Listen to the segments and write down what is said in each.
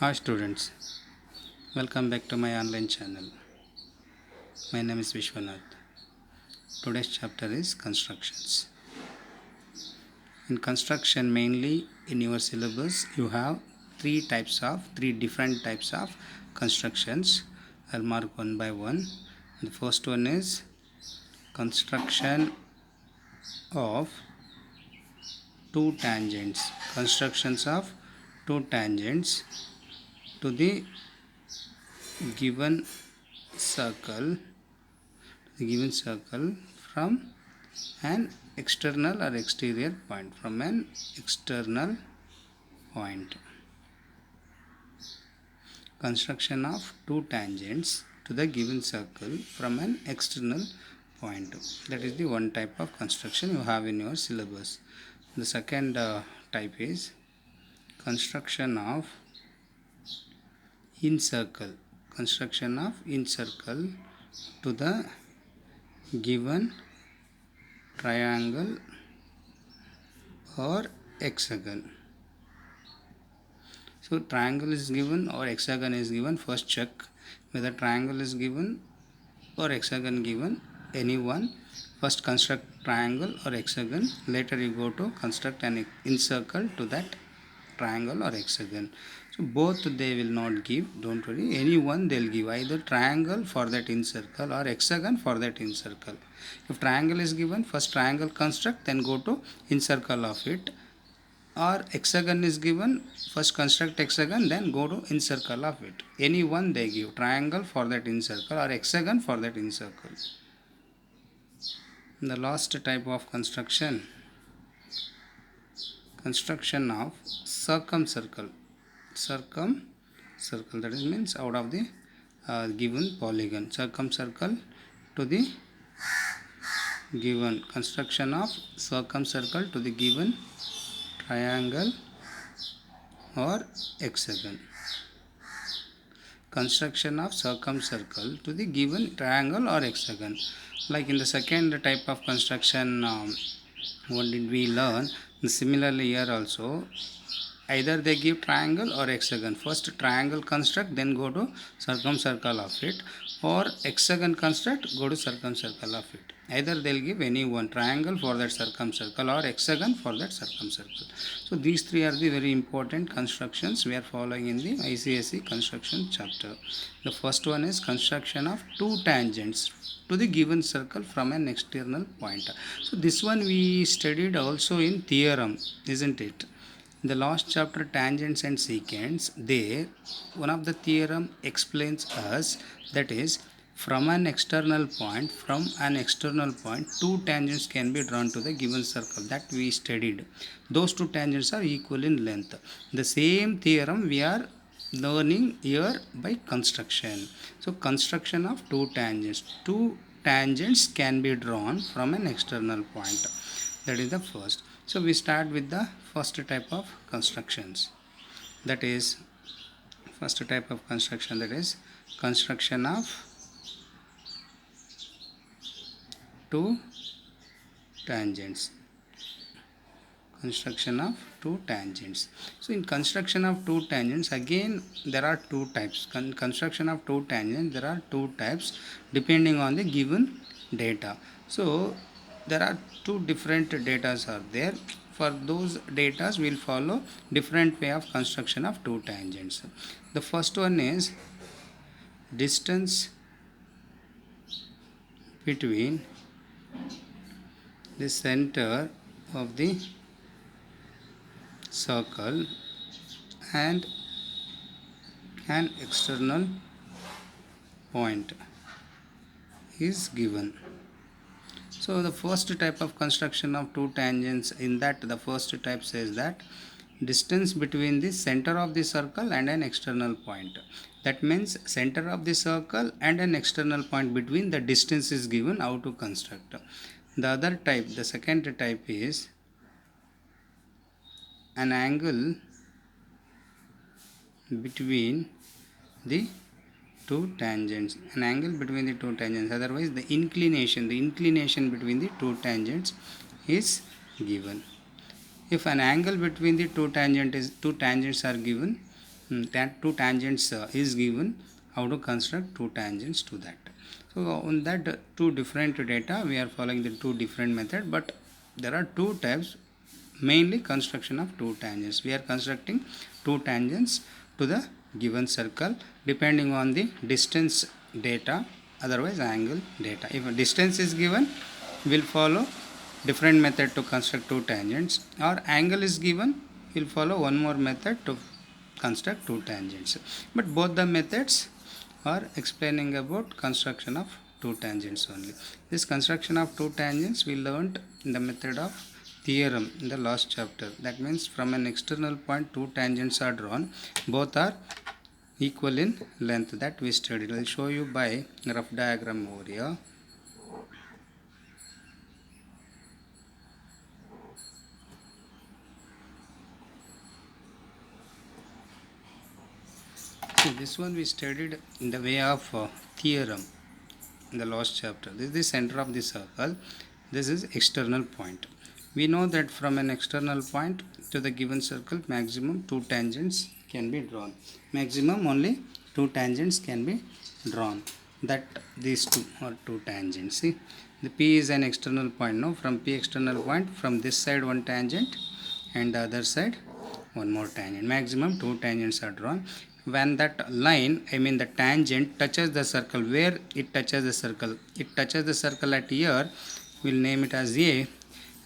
Hi students, welcome back to my online channel. My name is Vishwanath. Today's chapter is constructions. In construction, mainly in your syllabus, you have three different types of constructions. I'll mark one by one. The first one is construction of two tangents. Constructions of two tangents to the given circle from an external or exterior point. From an external point, construction of two tangents to the given circle from an external point. That is the one type of construction you have in your syllabus. The second type is construction of incircle. Construction of incircle to the given triangle or hexagon. So triangle is given or hexagon is given. First check whether triangle is given or hexagon given. Any one. First construct triangle or hexagon. Later you go to construct an incircle to that triangle or hexagon. So both they will not give. Don't worry. Any one they will give. Either triangle for that incircle or hexagon for that incircle. If triangle is given, first triangle construct, then go to incircle of it. Or hexagon is given, first construct hexagon, then go to incircle of it. Any one they give, triangle for that incircle or hexagon for that incircle. The last type of construction of circumcircle. That is means out of the given polygon. Circumcircle to the given. Construction of circumcircle to the given triangle or hexagon. Construction of circumcircle to the given triangle or hexagon. Like in the second type of construction, what did we learn? Similarly here also, either they give triangle or hexagon. First triangle construct, then go to circumcircle of it, or hexagon construct, go to circumcircle of it. Either they'll give any one, triangle for that circumcircle or hexagon for that circumcircle. So these three are the very important constructions we are following in the ICSE construction chapter. The first one is construction of two tangents to the given circle from an external point. So this one we studied also in theorem, isn't it? In the last chapter, tangents and secants, there one of the theorem explains us, that is, from an external point, two tangents can be drawn to the given circle. That we studied. Those two tangents are equal in length. The same theorem we are learning here by construction. So construction of two tangents. Two tangents can be drawn from an external point. That is the first. So we start with the first type of constructions. That is construction of two tangents. So in construction of two tangents, again there are two types. Construction of two tangents, there are two types depending on the given data. So there are two different data are there. For those data we will follow different way of construction of two tangents. The first one is distance between the center of the circle and an external point is given. So the first type of construction of two tangents, in that the first type says that distance between the center of the circle and an external point. That means center of the circle and an external point, between the distance is given. How to construct? The other type, the second type is an angle between the two tangents. Otherwise the inclination between the two tangents is given. If an angle between the two tangents are given, two tangents is given, how to construct two tangents to that. So on that two different data we are following the two different method, but there are two types, mainly construction of two tangents. We are constructing two tangents to the given circle depending on the distance data, otherwise angle data. If a distance is given, we'll follow different method to construct two tangents, or angle is given, we'll follow one more method to construct two tangents. But both the methods are explaining about construction of two tangents only. This construction of two tangents we learnt in the method of theorem in the last chapter. That means from an external point two tangents are drawn, both are equal in length, that we studied. I'll show you by rough diagram over here. So this one we studied in the way of theorem in the last chapter. This is the center of the circle, this is external point. We know that from an external point to the given circle maximum two tangents can be drawn, maximum only two tangents can be drawn, that these two are two tangents. See, the P is an external point. No, from P external point, from this side one tangent and the other side one more tangent, maximum two tangents are drawn. When that line, I mean the tangent, touches the circle, where it touches the circle, it touches the circle at here, we'll name it as A,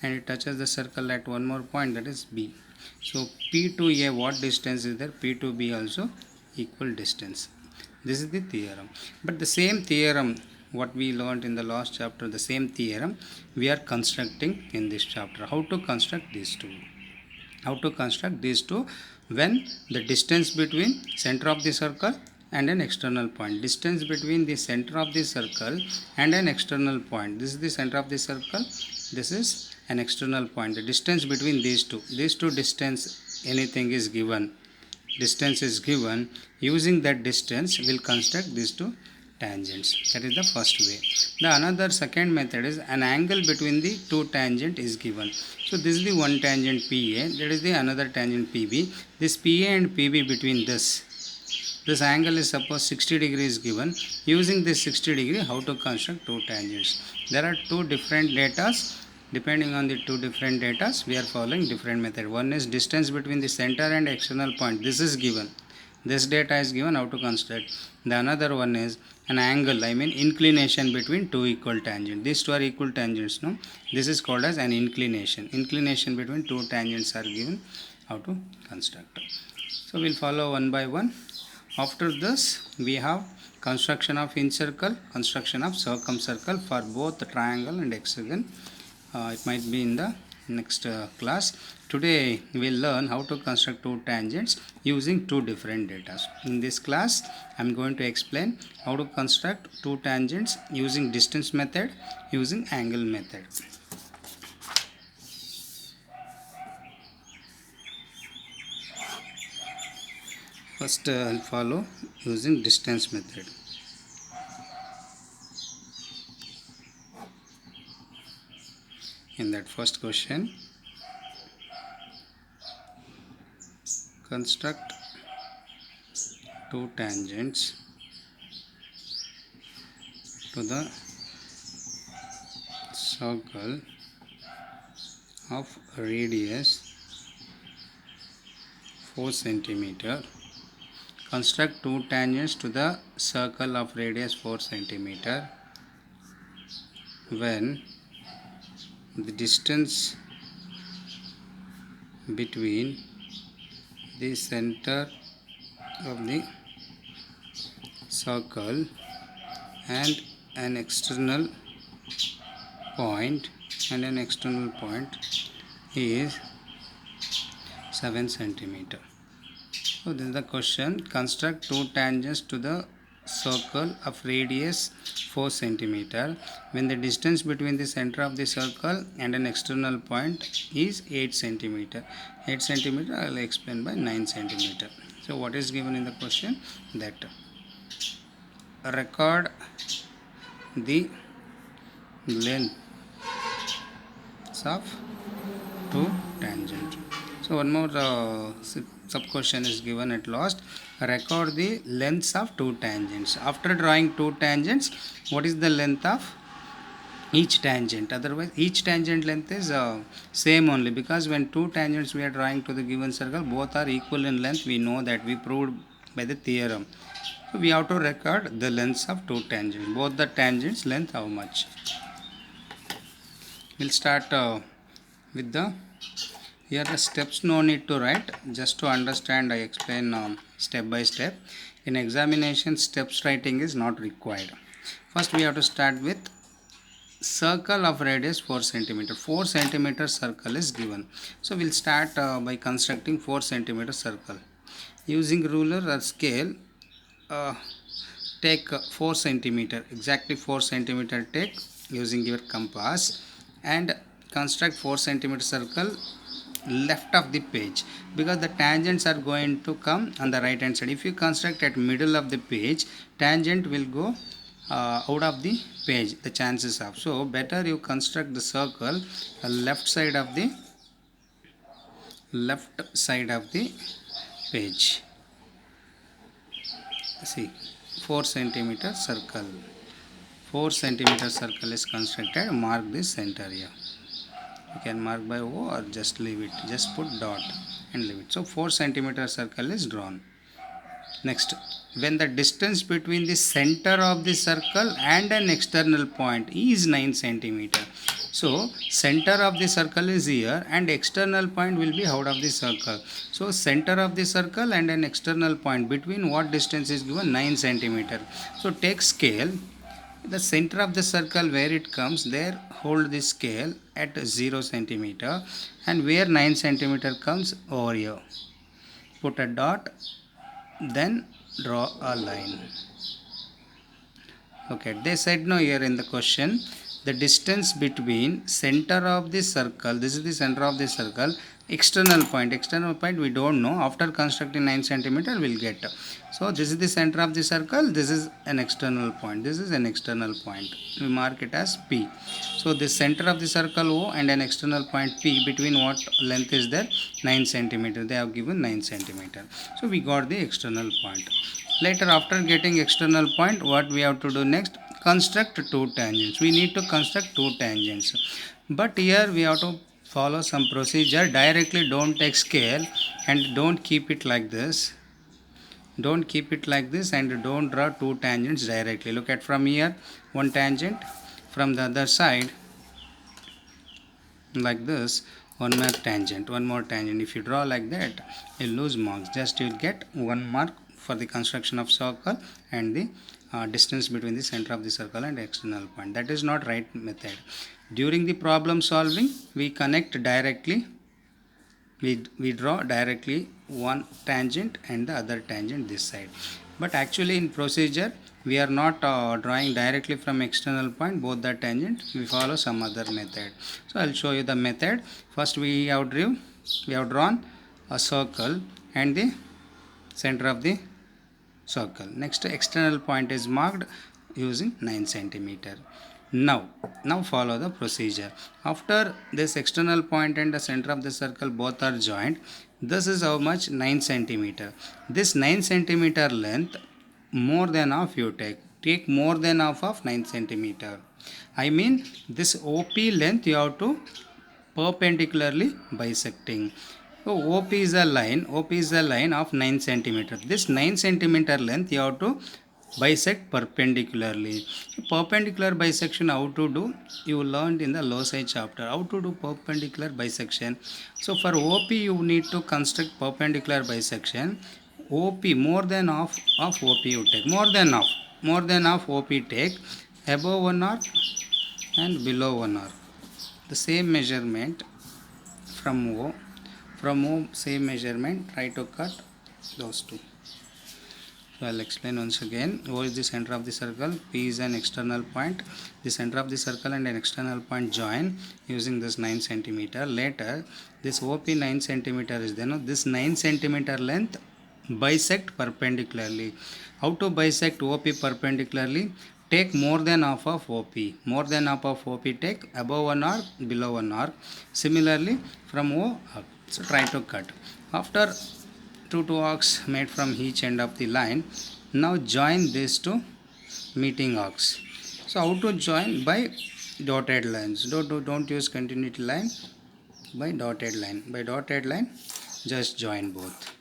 and it touches the circle at one more point, that is B. So P to A, what distance is there? P to B also equal distance. This is the theorem. But the same theorem what we learned in the last chapter, the same theorem we are constructing in this chapter. How to construct these two? How to construct these two when the distance between center of the circle and an external point, distance between the center of the circle and an external point, this is the center of the circle, this is an external point, the distance between these two distance, anything is given, distance is given, using that distance we'll construct these two tangents. That is the first way. The another second method is an angle between the two tangent is given. So this is the one tangent PA, that is the another tangent PB. This PA and PB, between this angle is suppose 60 degree is given. Using this 60 degree, how to construct two tangents? There are two different datas. Depending on the two different datas, we are following different method. One is distance between the center and external point. This is given. This data is given, how to construct. The another one is an angle, I mean inclination between two equal tangents. These two are equal tangents, no? This is called as an inclination. Inclination between two tangents are given, how to construct. So we'll follow one by one. After this we have construction of incircle, construction of circumcircle for both triangle and hexagon. It might be in the next class. Today we'll learn how to construct two tangents using two different data. In this class I'm going to explain how to construct two tangents using distance method, using angle method. First I'll follow using distance method. In that first question, construct two tangents to the circle of radius 4 centimeter. Construct two tangents to the circle of radius 4 centimeter when the distance between the center of the circle and an external point is 7 centimeter. So this is the question. Construct two tangents to the circle of radius 4 centimeter when the distance between the center of the circle and an external point is 8 centimeter. 8 centimeter I will explain by 9 centimeter. So what is given in the question? That record the lengths of two tangent. So one more sub question is given at last. Record the lengths of two tangents. After drawing two tangents, what is the length of each tangent? Otherwise each tangent length is same only, because when two tangents we are drawing to the given circle, both are equal in length. We know that, we proved by the theorem. So we have to record the lengths of two tangents, both the tangents length how much. We'll start with the, here the steps no need to write, just to understand I explain step by step. In examination steps writing is not required. First we have to start with circle of radius 4 centimeter. 4 centimeter circle is given. So we'll start by constructing 4 centimeter circle. Using ruler or scale, take 4 centimeter, exactly 4 centimeter take using your compass, and construct 4 centimeter circle left of the page, because the tangents are going to come on the right hand side. If you construct at middle of the page, tangent will go out of the page, the chances of. So better you construct the circle left side of the page. See, 4 centimeter circle. 4 centimeter circle is constructed. Mark this center here. You can mark by O or just leave it. Just put dot and leave it. So 4 centimeter circle is drawn. Next, when the distance between the center of the circle and an external point is 9 centimeter. So center of the circle is here and external point will be out of the circle. So center of the circle and an external point, between what distance is given? 9 centimeter. So take scale. The center of the circle where it comes, there hold the scale at 0 centimeter, and where 9 centimeter comes, over here. Put a dot, then draw a line. Okay, they said no here in the question, the distance between center of the circle, this is the center of the circle, external point we don't know. After constructing 9 centimeter we'll get. So this is the center of the circle, this is an external point, this is an external point, we mark it as P. So the center of the circle O and an external point P, between what length is there? 9 centimeter. They have given 9 centimeter. So we got the external point. Later, after getting external point, what we have to do next? Construct two tangents. We need to construct two tangents. But here we have to follow some procedure. Directly don't take scale and don't keep it like this. Don't keep it like this, and don't draw two tangents directly. Look at, from here one tangent, from the other side like this one more tangent. If you draw like that, you lose marks. Just you will get 1 mark for the construction of circle and the distance between the center of the circle and external point. That is not right method. During the problem solving, we connect directly. We draw directly one tangent and the other tangent this side. But actually in procedure, we are not drawing directly from external point both the tangent. We follow some other method. So I'll show you the method. First we have drawn a circle and the center of the circle. Next, external point is marked using 9 centimeter. Now follow the procedure. After this external point and the center of the circle both are joined, this is how much? 9 centimeter. This 9 centimeter length, more than half you take more than half of 9 centimeter. I mean this OP length you have to perpendicularly bisecting. So OP is a line of 9 centimeter. This 9 centimeter length you have to bisect perpendicularly. Perpendicular bisection how to do, you learned in the loci chapter how to do perpendicular bisection. So for OP you need to construct perpendicular bisection. OP, more than half of OP you take, more than half OP take, above 1 arc and below 1 arc. The same measurement from O same measurement, try to cut those two. So I'll explain once again. O is the center of the circle, P is an external point. The center of the circle and an external point join using this 9 centimeter. Later, this OP 9 centimeter is there. Now this 9 centimeter length bisect perpendicularly. How to bisect OP perpendicularly? Take more than half of OP. More than half of OP take, above 1 arc, below 1 arc. Similarly, from O up. So try to cut. After two arcs made from each end of the line. Now join these two meeting arcs. So how to join? By dotted lines. Don't use continuity line. By dotted line. By dotted line, just join both.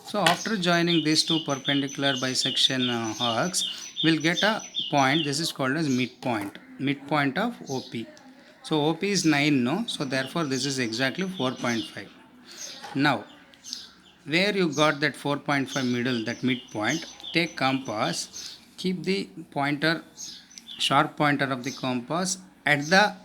So after joining these two perpendicular bisection arcs, we'll get a point. This is called as midpoint. Midpoint of OP. So OP is 9, no? So therefore this is exactly 4.5. Now, where you got that 4.5 middle, that midpoint, take compass, keep the pointer, sharp pointer of the compass at the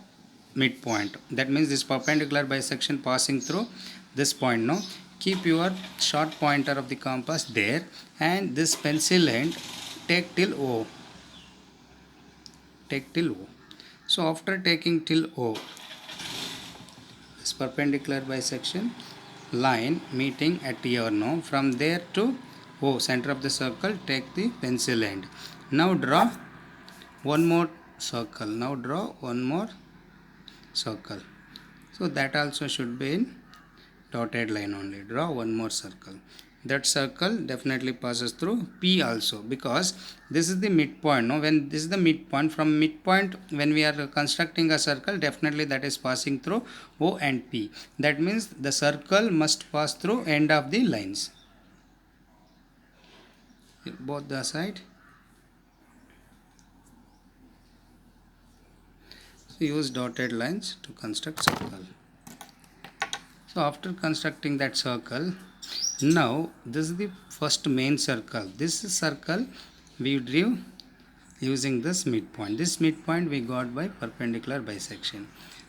midpoint. That means this perpendicular bisection passing through this point, no? Keep your sharp pointer of the compass there, and this pencil end take till O. Take till O. So after taking till O, this perpendicular bisection line meeting at here, no? From there to O, center of the circle, take the pencil end. Now draw one more circle. Now draw one more circle. So that also should be in dotted line only. Draw one more circle. That circle definitely passes through P also, because this is the midpoint. No, when this is the midpoint, from midpoint when we are constructing a circle, definitely that is passing through O and P. That means the circle must pass through end of the lines, both the side. So use dotted lines to construct circle. So after constructing that circle, now this is the first main circle. This circle we drew using this midpoint. This midpoint we got by perpendicular bisection.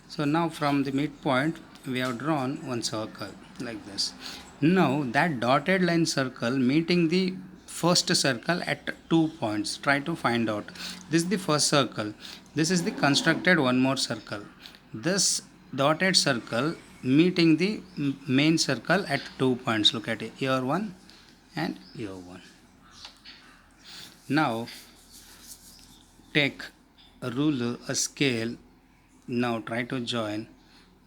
So now from the midpoint we have drawn one circle like this. Now that dotted line circle meeting the first circle at 2 points. Try to find out. This is the first circle. This is the constructed one more circle. This dotted circle meeting the main circle at 2 points. Look at it. Here one and here one. Now take a ruler, a scale. Now try to join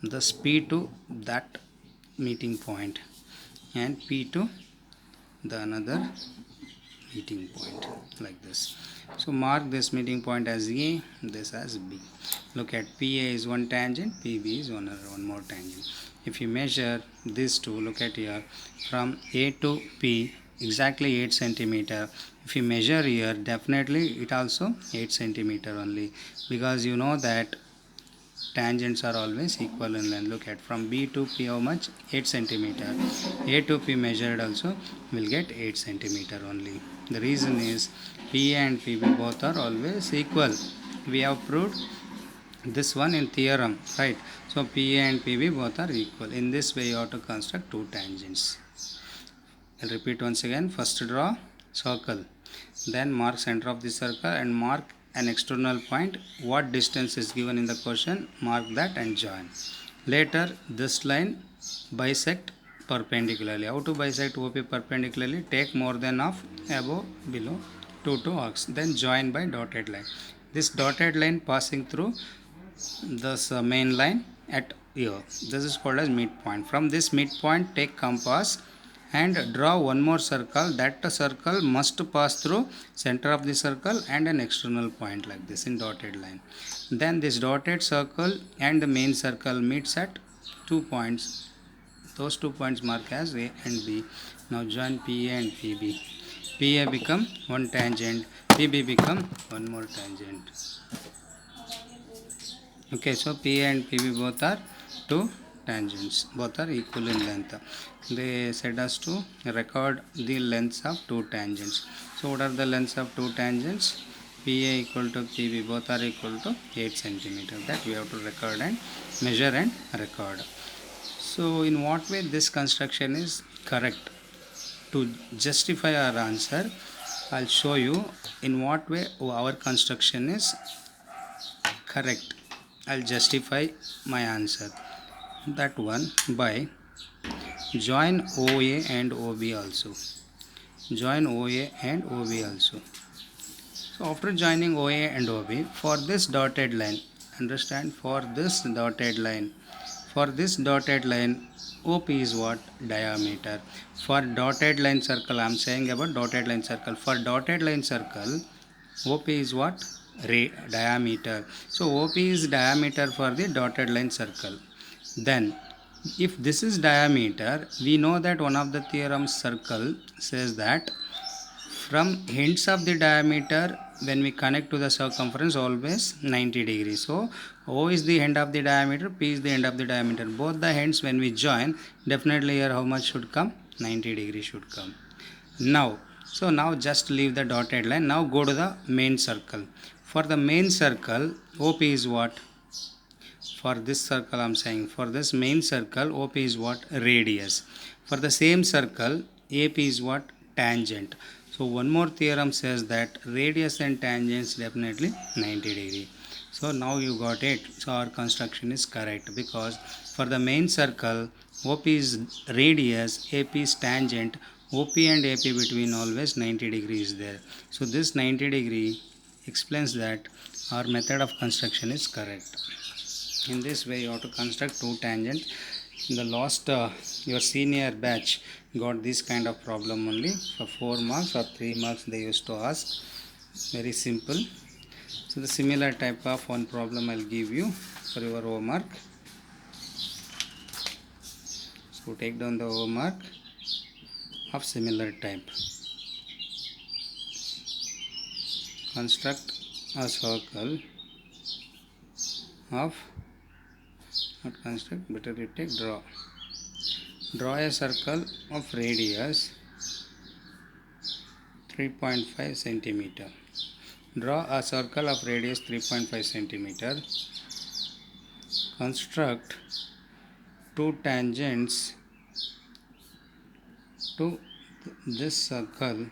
this P to that meeting point and P to the another meeting point like this. So mark this meeting point as A, this as B. Look at PA is one tangent, PB is one more tangent. If you measure these two, look at here, from A to P exactly 8 centimeter. If you measure here, definitely it also 8 centimeter only, because you know that tangents are always equal in length. Look at from B to P how much? 8 centimeter. A to P measured also will get 8 centimeter only. The reason is PA and PB both are always equal. We have proved this one in theorem, right? So PA and PB both are equal. In this way you have to construct two tangents. I'll repeat once again. First draw circle, then mark center of the circle and mark an external point. What distance is given in the question, mark that and join. Later this line bisect perpendicularly. How to bisect OP perpendicularly? Take more than half, above, below, two arcs, then join by dotted line. This dotted line passing through this main line at here. This is called as midpoint. From this midpoint take compass and draw one more circle. That circle must pass through center of the circle and an external point like this in dotted line. Then this dotted circle and the main circle meets at 2 points. Those 2 points mark as A and B. Now join PA and PB. PA become one tangent, PB become one more tangent. Okay, so PA and PB both are two tangents, both are equal in length. They said us to record the lengths of two tangents. So what are the lengths of two tangents? PA equal to PB, both are equal to 8 centimeter. That we have to record and measure and record. So in what way this construction is correct? To justify our answer, I'll show you in what way our construction is correct. I'll justify my answer. That one by join OA and OB also. Join OA and OB also. So after joining OA and OB, for this dotted line, understand, for this dotted line, For this dotted line, OP is what? Diameter. For dotted line circle, I am saying about dotted line circle. For dotted line circle, OP is what? Diameter. So OP is diameter for the dotted line circle. Then if this is diameter, we know that one of the theorems circle says that from ends of the diameter, when we connect to the circumference, always 90 degrees. So O is the end of the diameter, P is the end of the diameter. Both the ends when we join, definitely here how much should come? 90 degrees should come. Now just leave the dotted line. Now go to the main circle. For the main circle, OP is what? For this circle I am saying, for this main circle, OP is what? Radius. For the same circle, AP is what? Tangent. So one more theorem says that radius and tangents definitely 90 degree. So now you got it. So our construction is correct, because for the main circle, OP is radius, AP is tangent, OP and AP between always 90 degrees is there. So this 90 degree explains that our method of construction is correct. In this way you have to construct two tangents. In the last your senior batch got this kind of problem only. For 4 marks or 3 marks they used to ask. Very simple. So the similar type of one problem I'll give you for your homework. So take down the homework of similar type. Construct a circle of, not construct, better you take draw a circle of radius 3.5 centimeter. Draw a circle of radius 3.5 centimeter. Construct two tangents to this circle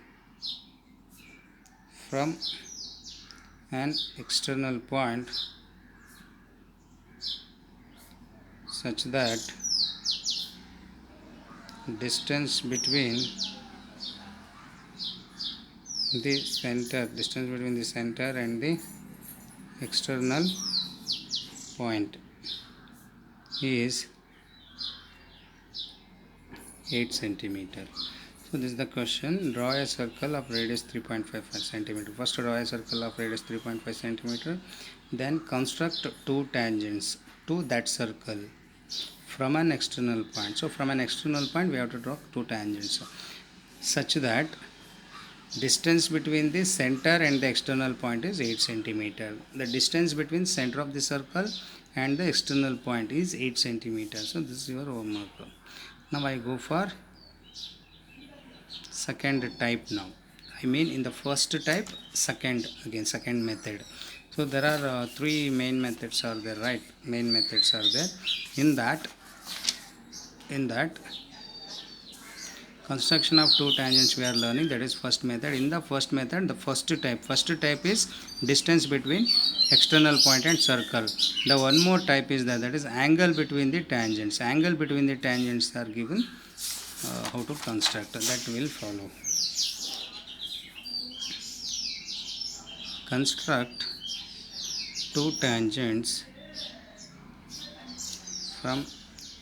from an external point such that distance between the center and the external point is 8 centimeter. So this is the question. Draw a circle of radius 3.5 centimeter. First draw a circle of radius 3.5 centimeter. Then construct two tangents to that circle from an external point. So from an external point we have to draw two tangents such that distance between the center and the external point is 8 centimeter. The distance between center of the circle and the external point is 8 centimeter. So this is your homework. Now I go for second type now. I mean in the first type, second method. So there are three main methods are there, right? Main methods are there. In that construction of two tangents we are learning, that is first method. In the first method, the first type is distance between external point and circle. The one more type is that is angle between the tangents. Angle between the tangents are given. How to construct that will follow. Construct two tangents from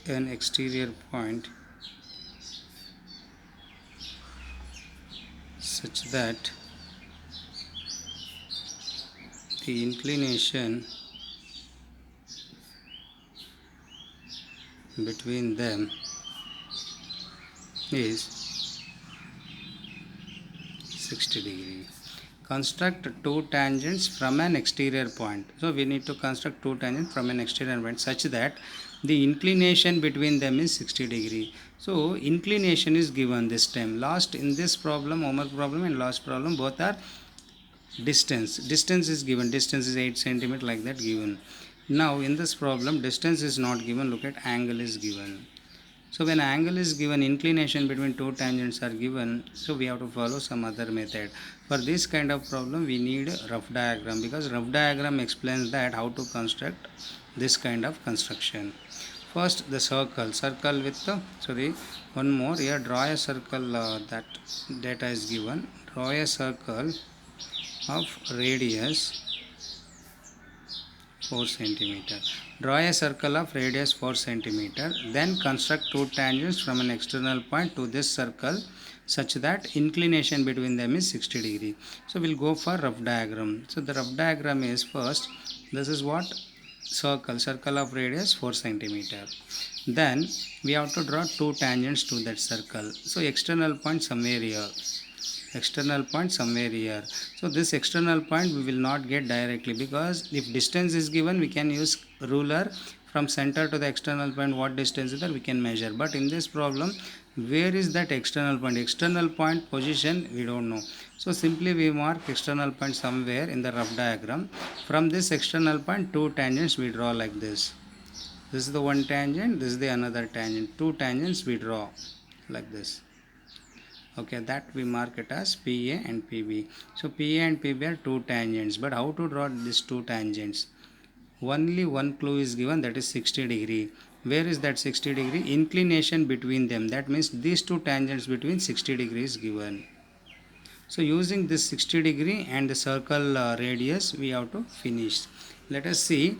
an exterior point such that the inclination between them is 60 degree. Construct two tangents from an exterior point. So we need to construct two tangents from an exterior point such that the inclination between them is 60 degree. So inclination is given this time. Last in this problem, homework problem and last problem, both are distance. Distance is given. Distance is 8 centimeter like that given. Now in this problem, distance is not given. Look at angle is given. So when angle is given, inclination between two tangents are given. So we have to follow some other method. For this kind of problem, we need a rough diagram, because rough diagram explains that how to construct this kind of construction. First, the circle with the, one more here, draw a circle, that data is given. Draw a circle of radius 4 centimeter. Draw a circle of radius 4 centimeter. Then construct two tangents from an external point to this circle such that inclination between them is 60 degree. So we'll go for rough diagram. So the rough diagram is first, this is what? Circle of radius 4 centimeter. Then we have to draw two tangents to that circle. So external point somewhere here. So this external point we will not get directly, because if distance is given we can use ruler from center to the external point. What distance is that we can measure, but in this problem where is that external point position we don't know. So simply we mark external point somewhere in the rough diagram. From this external point two tangents we draw like this. This is the one tangent, this is the another tangent. Two tangents we draw like this. Okay, that we mark it as PA and PB. So PA and PB are two tangents, but how to draw these two tangents? Only one clue is given, that is 60 degree. Where is that 60 degree? Inclination between them, that means these two tangents between 60 degrees given. So using this 60 degree and the circle radius we have to finish. Let us see.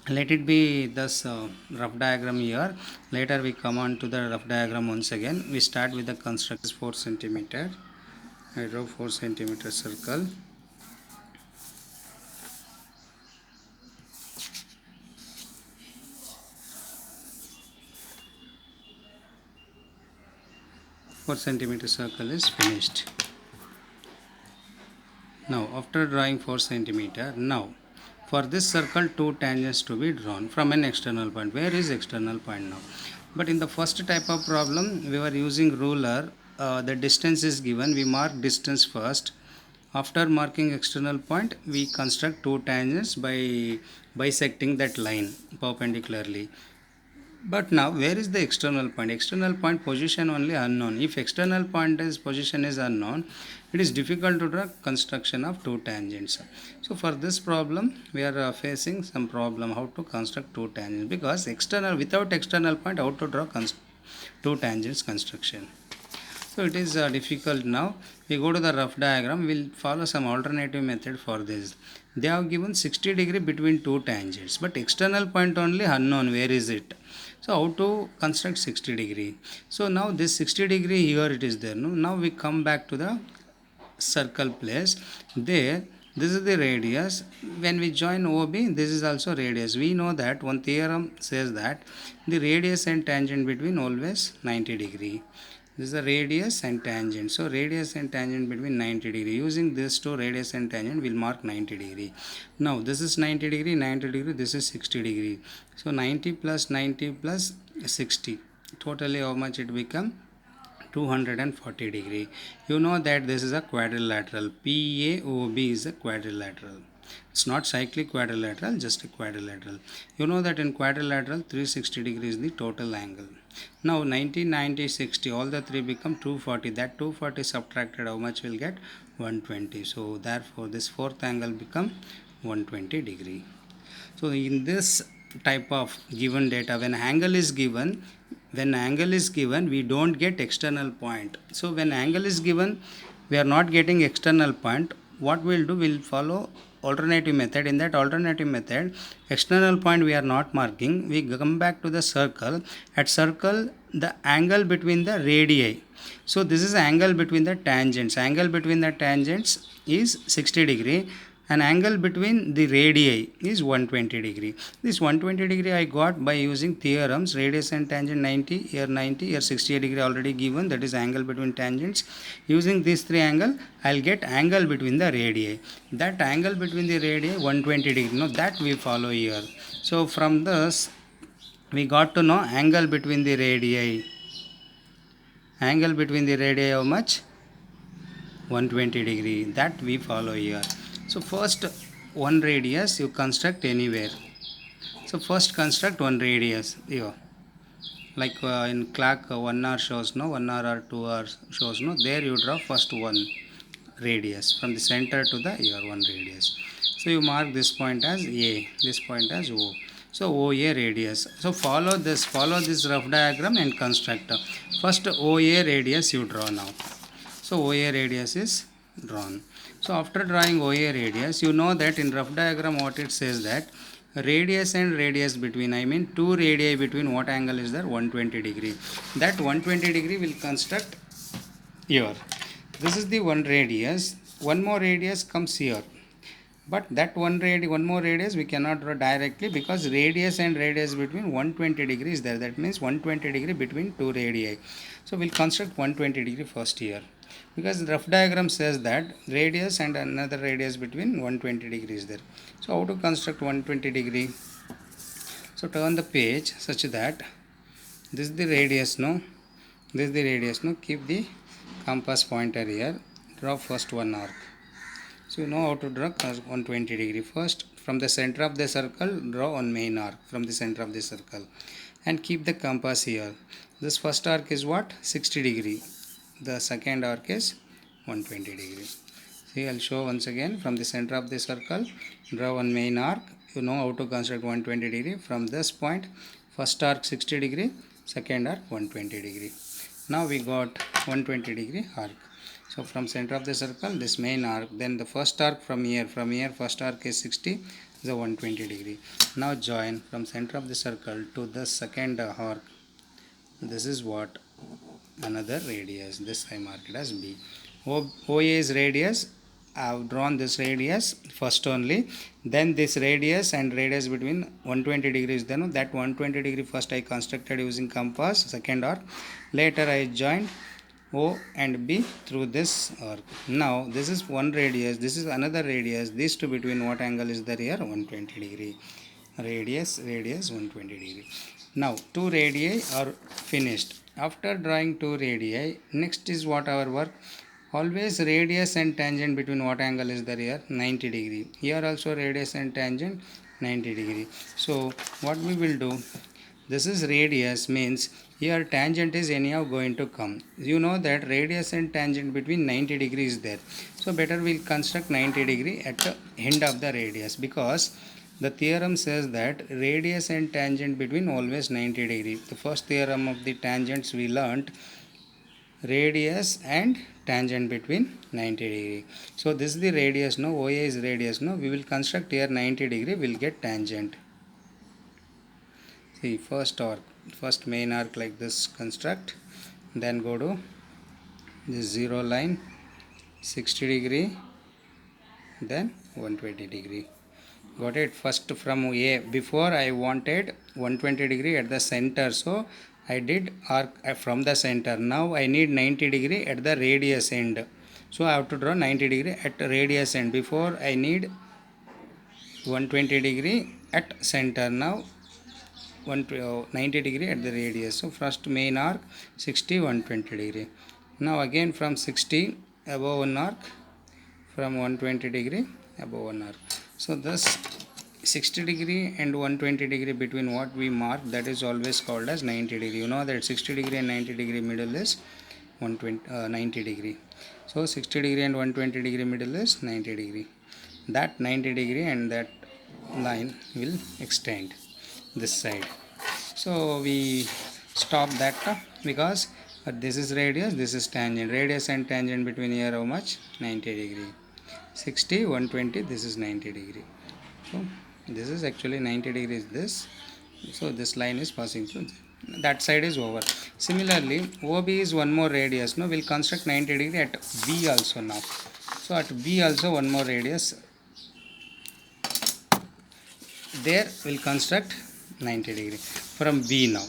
Let it be this rough diagram here. Later we come on to the rough diagram once again. We start with the construct 4 centimeter. I draw 4 centimeter circle. Four centimeter circle is finished. Now after drawing 4 centimeter, now for this circle two tangents to be drawn from an external point. Where is external point now? But in the first type of problem we were using ruler. The distance is given, we mark distance first. After marking external point we construct two tangents by bisecting that line perpendicularly. But now where is the external point? External point position only unknown. If external point position is unknown, it is difficult to draw construction of two tangents. So for this problem we are facing some problem how to construct two tangents, because without external point how to draw two tangents construction. So it is difficult. Now we go to the rough diagram. We'll follow some alternative method for this. They have given 60 degree between two tangents, but external point only unknown. Where is it? So how to construct 60 degree? So now this 60 degree here it is there. No? Now we come back to the circle place. There, this is the radius. When we join OB, this is also radius. We know that one theorem says that the radius and tangent between always 90 degree. This is the radius and tangent. So radius and tangent between 90 degree. Using this two radius and tangent, we'll mark 90 degree. Now this is 90 degree, 90 degree, this is 60 degree. So 90 plus 90 plus 60. Totally how much it become? 240 degree. You know that this is a quadrilateral. PAOB is a quadrilateral. It's not cyclic quadrilateral, just a quadrilateral. You know that in quadrilateral 360 degrees is the total angle. Now 90, 90, 60, all the three become 240. That 240 subtracted, how much will get? 120. So therefore this fourth angle become 120 degree. So in this type of given data, when angle is given, we don't get external point. So when angle is given, we are not getting external point. What we'll do, we'll follow alternative method. In that alternative method, external point we are not marking. We come back to the circle. At circle, the angle between the radii. So this is angle between the tangents. Angle between the tangents is 60 degree. An angle between the radii is 120 degree. This 120 degree I got by using theorems. Radius and tangent 90, here 60 degree already given, that is angle between tangents. Using these three angle, I'll get angle between the radii. That angle between the radii 120 degree. Now that we follow here. So from this we got to know angle between the radii. Angle between the radii how much? 120 degree. That we follow here. So first one radius you construct anywhere. So first construct one radius here. Like in clock 1 hour shows, no, 1 hour or 2 hours shows, no. There you draw first one radius from the center to the here one radius. So you mark this point as A, this point as O. So OA radius. So follow this rough diagram and construct. First OA radius you draw now. So OA radius is drawn. So after drawing OA radius, you know that in rough diagram what it says that radius and radius between, I mean two radii between, what angle is there? 120 degree. That 120 degree will construct here. This is the one radius. One more radius comes here. But that one more radius we cannot draw directly, because radius and radius between 120 degrees there. That means 120 degree between two radii. So we'll construct 120 degree first here, because the rough diagram says that radius and another radius between 120 degrees there. So how to construct 120 degree? So turn the page such that this is the radius, no? This is the radius, no? Keep the compass pointer here. Draw first one arc. So you know how to draw 120 degree. First, from the center of the circle, draw one main arc from the center of the circle, and keep the compass here. This first arc is what? 60 degree. The second arc is 120 degree. See, I'll show once again. From the center of the circle, draw one main arc. You know how to construct 120 degree. From this point, first arc 60 degree, second arc 120 degree. Now we got 120 degree arc. So from center of the circle, this main arc, then the first arc from here first arc is 60, is a 120 degree. Now join from center of the circle to the second arc. This is what? Another radius. This I marked as B. OA is radius. I have drawn this radius first only. Then this radius and radius between 120 degrees. Then that 120 degree first I constructed using compass, second arc. Later I joined O and B through this arc. Now this is one radius, this is another radius. These two between, what angle is there here? 120 degree. Radius 120 degree. Now two radii are finished. After drawing two radii, next is what our work? Always radius and tangent between, what angle is there here? 90 degree. Here also radius and tangent 90 degree. So what we will do? This is radius, means here tangent is anyhow going to come. You know that radius and tangent between 90 degrees there. So better we'll construct 90 degree at the end of the radius, because the theorem says that radius and tangent between always 90 degree. The first theorem of the tangents we learnt, radius and tangent between 90 degree. So this is the radius, no? OA is radius, no? We will construct here 90 degree, we'll get tangent. See, first arc, first main arc like this construct, then go to this zero line, 60 degree, then 120 degree. Got it? First from A, before I wanted 120 degree at the center, so I did arc from the center. Now I need 90 degree at the radius end, so I have to draw 90 degree at radius end. Before I need 120 degree at center. Now 90 degree at the radius. So first main arc 60, 120 degree. Now again from 60 above one arc, from 120 degree above one arc. So thus 60 degree and 120 degree between what we mark, that is always called as 90 degree. You know that 60 degree and 90 degree middle is 90 degree. So 60 degree and 120 degree middle is 90 degree. That 90 degree and that line will extend this side. So we stop that because this is radius, this is tangent. Radius and tangent between here how much? 90 degree. 60, 120, this is 90 degree. So this is actually 90 degrees this. So this line is passing through. That side is over. Similarly, OB is one more radius. Now we'll construct 90 degree at B also now. So at B also one more radius. There we'll construct 90 degree from B now.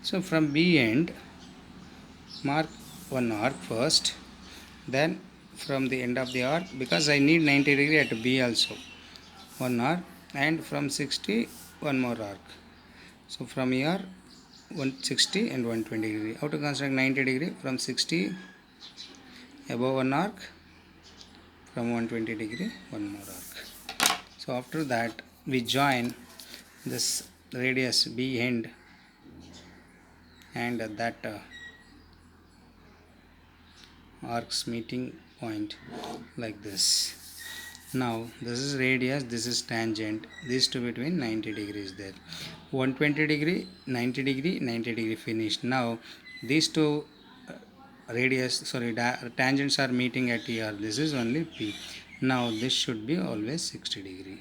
So from B end, mark one arc first, then from the end of the arc, because I need 90 degree at B also, one arc, and from 60 one more arc. So from here 160 and 120 degree. How to construct 90 degree? From 60 above one arc, from 120 degree one more arc. So after that we join this radius B end and that arcs meeting point like this. Now this is radius, this is tangent, these two between 90 degrees there. 120 degree, 90 degree, 90 degree finished. Now these two tangents are meeting at here. This is only P. Now this should be always 60 degree.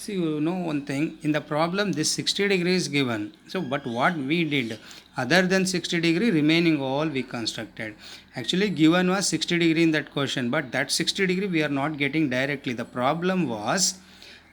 See, you know one thing, in the problem this 60 degree is given. So but what we did, other than 60 degree remaining all we constructed. Actually given was 60 degree in that question, but that 60 degree we are not getting directly. The problem was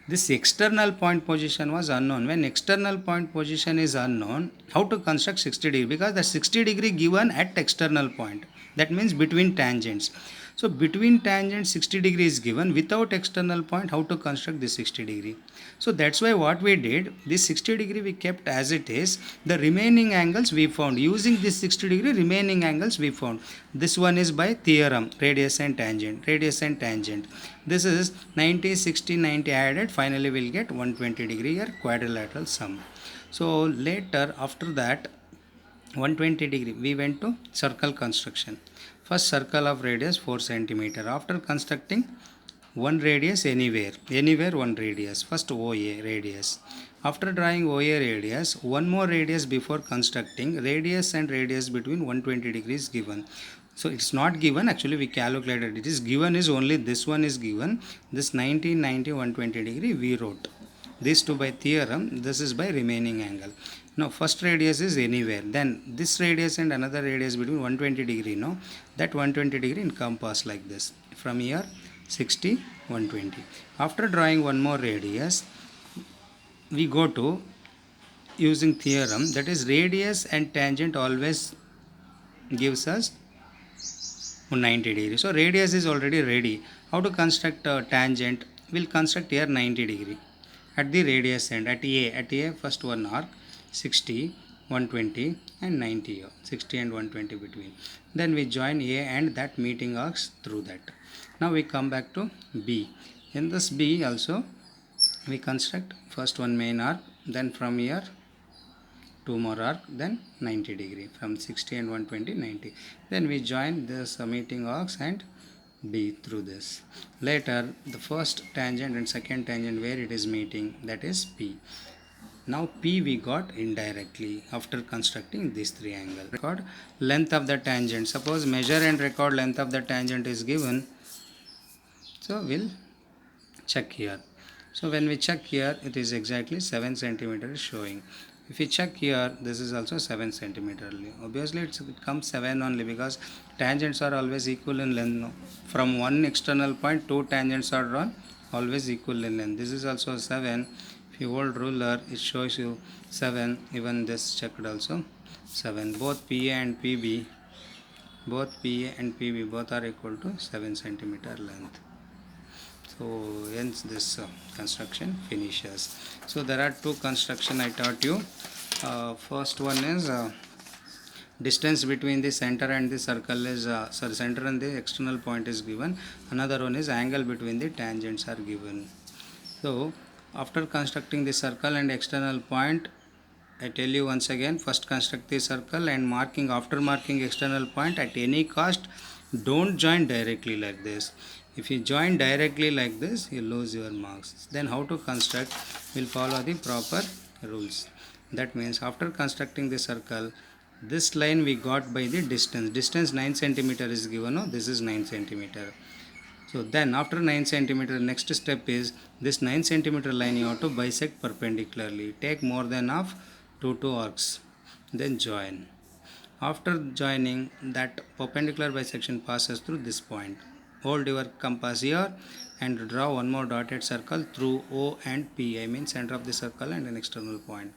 this external point position was unknown. When external point position is unknown, how to construct 60 degree? Because the 60 degree given at external point, that means between tangents. So between tangents 60 degree is given, without external point how to construct this 60 degree? So that's why what we did, this 60 degree we kept as it is. The remaining angles we found using this 60 degree, remaining angles we found. This one is by theorem, radius and tangent, radius and tangent. This is 90, 60, 90 added, finally we'll get 120 degree here, quadrilateral sum. So later after that 120 degree we went to circle construction. First circle of radius 4 centimeter. After constructing one radius anywhere one radius. First OA radius. After drawing OA radius, one more radius before constructing, radius and radius between 120 degrees given. So it's not given, actually we calculated. It is given is only this one is given. This 90, 90, 120 degree we wrote. These two by theorem, this is by remaining angle. Now first radius is anywhere, then this radius and another radius between 120 degree, no, that 120 degree encompass like this, from here 60, 120. After drawing one more radius, we go to using theorem, that is radius and tangent always gives us 90 degree. So radius is already ready. How to construct a tangent? We'll construct here 90 degree at the radius end, at A first one arc 60, 120 and 90 here, 60 and 120 between. Then we join A and that meeting arcs through that. Now we come back to B. In this B also we construct first one main arc, then from here two more arc, then 90 degree, from 60 and 120 90. Then we join this meeting arcs and B through this. Later the first tangent and second tangent where it is meeting, that is P. Now P we got indirectly after constructing these three angles. Record length of the tangent. Suppose measure and record length of the tangent is given. So we'll check here. So when we check here, it is exactly 7 centimeter showing. If we check here, this is also 7 centimeter only. Obviously it comes 7 only because tangents are always equal in length. No? From one external point, two tangents are drawn, always equal in length. This is also 7. If you hold ruler, it shows you 7. Even this checked also 7. Both PA and PB, both are equal to 7 centimeter length. So hence this construction finishes. So there are two construction I taught you. First one is distance between the center and the circle is center and the external point is given. Another one is angle between the tangents are given. So after constructing the circle and external point, I tell you once again, first construct the circle and marking, after marking external point at any cost, don't join directly like this. If you join directly like this, you lose your marks. Then how to construct? We'll follow the proper rules. That means after constructing the circle, this line we got by the distance. Distance 9 centimeter is given. No, this is 9 centimeter. So then after 9 centimeter, next step is this 9 centimeter line you have to bisect perpendicularly. Take more than half, two arcs. Then join. After joining, that perpendicular bisection passes through this point. Hold your compass here and draw one more dotted circle through O and P, I mean center of the circle and an external point.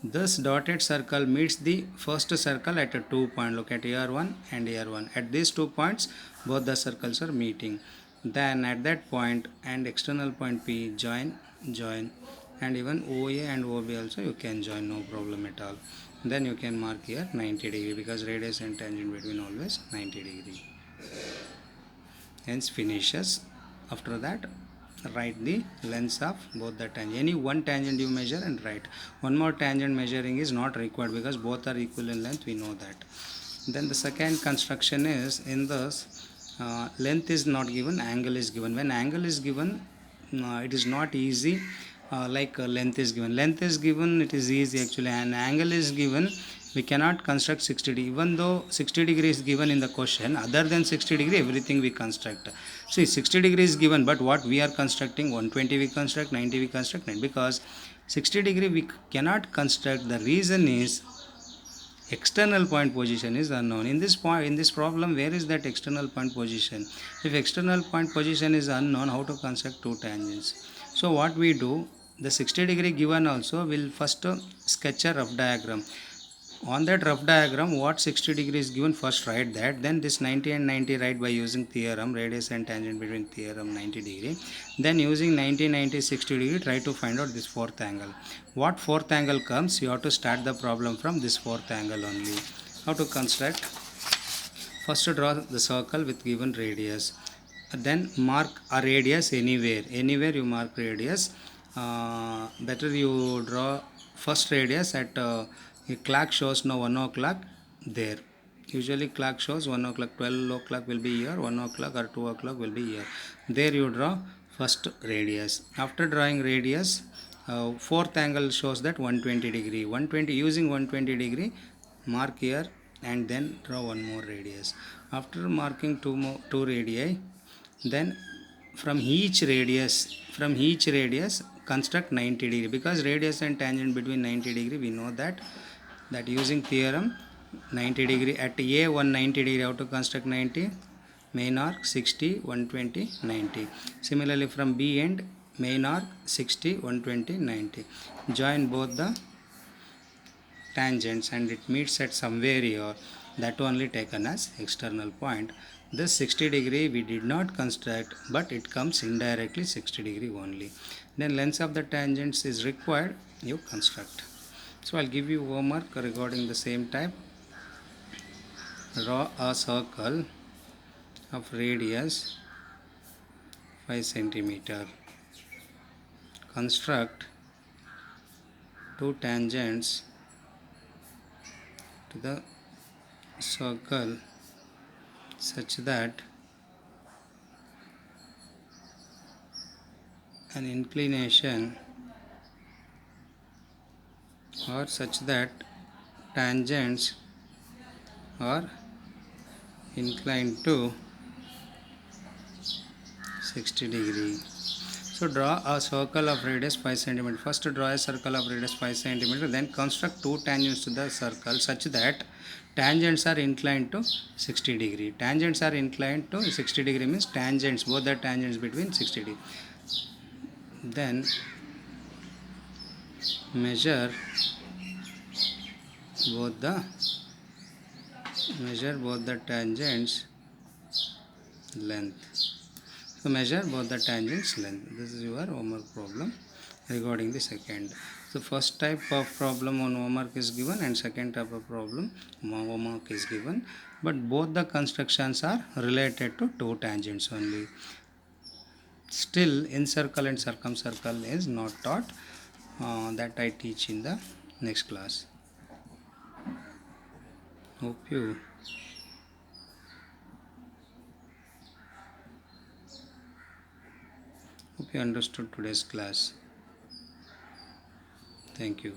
This dotted circle meets the first circle at a 2 point. Look at here 1 and here 1. At these 2 points, both the circles are meeting. Then at that point and external point P, join, and even OA and OB also you can join, no problem at all. Then you can mark here 90 degree because radius and tangent between always 90 degree. Hence finishes. After that, write the lengths of both the tangent. Any one tangent you measure and write. One more tangent measuring is not required because both are equal in length, we know that. Then the second construction is, in this length is not given, angle is given. When angle is given, it is not easy like length is given. Length is given, it is easy actually, and angle is given, we cannot construct 60 degree, even though 60 degree is given in the question. Other than 60 degree, everything we construct. See, 60 degree is given, but what we are constructing, 120 we construct, 90 we construct, because 60 degree we cannot construct. The reason is external point position is unknown. In this problem, where is that external point position? If external point position is unknown, how to construct two tangents? So what we do, the 60 degree given also, will first sketch a rough diagram. On that rough diagram, what 60 degrees given, first write that, then this 90 and 90 write by using theorem, radius and tangent between theorem 90 degree. Then using 90, 90, 60 degree, try to find out this fourth angle. What fourth angle comes, you have to start the problem from this fourth angle only. How to construct? First draw the circle with given radius, then mark a radius anywhere you mark radius. Better you draw first radius at a clock shows now 1 o'clock there. Usually clock shows 1 o'clock, 12 o'clock will be here, 1 o'clock or 2 o'clock will be here. There you draw first radius. After drawing radius, fourth angle shows that 120 degree. 120, using 120 degree, mark here and then draw one more radius. After marking two radii, then from each radius construct 90 degree, because radius and tangent between 90 degree, we know that using theorem 90 degree at A 190 degree, how to construct 90? Main arc 60, 120, 90. Similarly from B end, main arc 60, 120, 90. Join both the tangents and it meets at somewhere here, that only taken as external point. This 60 degree we did not construct, but it comes indirectly 60 degree only. Then length of the tangents is required, you construct. So I'll give you homework regarding the same type. Draw a circle of radius 5 centimeter. Construct two tangents to the circle such that an inclination, or such that tangents are inclined to 60 degree. So draw a circle of radius 5 centimeter. First draw a circle of radius 5 centimeter, then construct two tangents to the circle such that tangents are inclined to 60 degree. Tangents are inclined to 60 degree means tangents, both the tangents between 60 degree. Then measure both the tangents length. So measure both the tangents length. This is your homework problem regarding the second. So first type of problem on homework is given and second type of problem homework is given, but both the constructions are related to two tangents only. Still encircle and circumcircle is not taught. That I teach in the next class. Hope you understood today's class. Thank you.